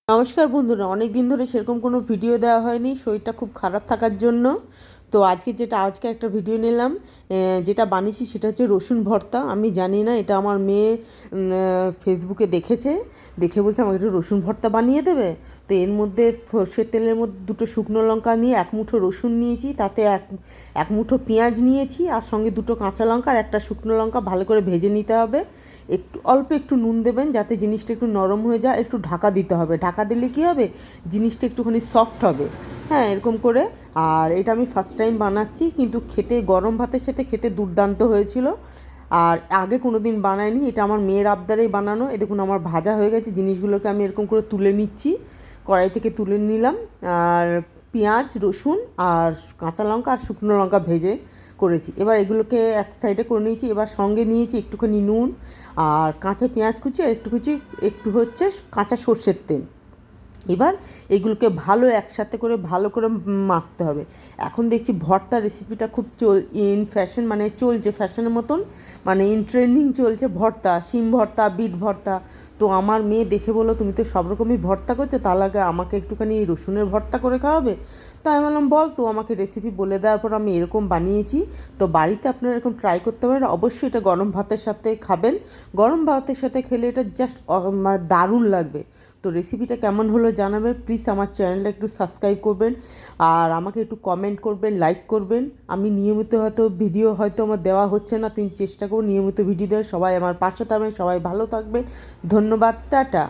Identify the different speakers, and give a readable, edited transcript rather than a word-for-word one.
Speaker 1: নমস্কার বন্ধুরা, অনেক দিন ধরে সেরকম কোনো ভিডিও দেওয়া হয়নি, শরীরটা খুব খারাপ থাকার জন্য। তো আজকে একটা ভিডিও নিলাম। যেটা বানিয়েছি সেটা হচ্ছে রসুন ভর্তা। আমি জানি না, এটা আমার মেয়ে ফেসবুকে দেখেছে, দেখে বলছে আমাকে একটু রসুন ভর্তা বানিয়ে দেবে। তো এর মধ্যে সর্ষের তেলের মধ্যে দুটো শুকনো লঙ্কা নিয়ে এক মুঠো রসুন নিয়েছি, তাতে এক মুঠো পেঁয়াজ নিয়েছি, আর সঙ্গে দুটো কাঁচা লঙ্কা আর একটা শুকনো লঙ্কা ভালো করে ভেজে নিতে হবে। অল্প একটু নুন দেবেন যাতে জিনিসটা একটু নরম হয়ে যায়, একটু ঢাকা দিতে হবে। ঢাকা দিলে কী হবে, জিনিসটা একটুখানি সফট হবে। হ্যাঁ, এরকম করে। আর এটা আমি ফার্স্ট টাইম বানাচ্ছি, কিন্তু খেতে গরম ভাতের সাথে খেতে দুর্দান্ত হয়েছিল। আর আগে কোনো দিন বানাইনি, এটা আমার মেয়ের আবদারেই বানানো। এ দেখুন, আমার ভাজা হয়ে গেছে, জিনিসগুলোকে আমি এরকম করে তুলে নিচ্ছি, কড়াই থেকে তুলে নিলাম। আর পেঁয়াজ, রসুন আর কাঁচা লঙ্কা আর শুকনো লঙ্কা ভেজে করেছি। এবার এগুলোকে এক সাইডে করে নিয়েছি। এবার সঙ্গে নিয়েছি একটুখানি নুন আর কাঁচা পেঁয়াজ কুচি আর একটু হচ্ছে কাঁচা সর্ষের তেল। এবার এগুলোকে একসাথে করে ভালো করে মাখতে হবে। এখন দেখছি ভর্তা রেসিপিটা খুব ইন ফ্যাশন, মানে চলছে ফ্যাশনের মতন, মানে ইন ট্রেন্ডিং চলছে ভর্তা, শিম ভর্তা, বিট ভর্তা। তো আমার মেয়ে দেখে বললো, তুমি তো সব রকমই ভর্তা করছো, তার আগে আমাকে একটুখানি রসুনের ভর্তা করে খাওয়াবে। তো আমি বললাম, বল। তো আমাকে রেসিপি বলে দেওয়ার পর আমি এরকম বানিয়েছি। তো বাড়িতে আপনারা এরকম ট্রাই করতে পারেন। অবশ্যই এটা গরম ভাতের সাথে খাবেন। গরম ভাতের সাথে খেলে এটা জাস্ট দারুণ লাগবে। তো রেসিপিটা কেমন হলো জানাবেন। প্লিজ আমার চ্যানেলটা একটু সাবস্ক্রাইব করবেন, আর আমাকে একটু কমেন্ট করবেন, লাইক করবেন। আমি নিয়মিত ভিডিও আমার দেওয়া হচ্ছে না, তুমি চেষ্টা করো নিয়মিত ভিডিও দেওয়ার। সবাই আমার পাশে থাকবেন, সবাই ভালো থাকবেন। ধন্যবাদ, টাটা।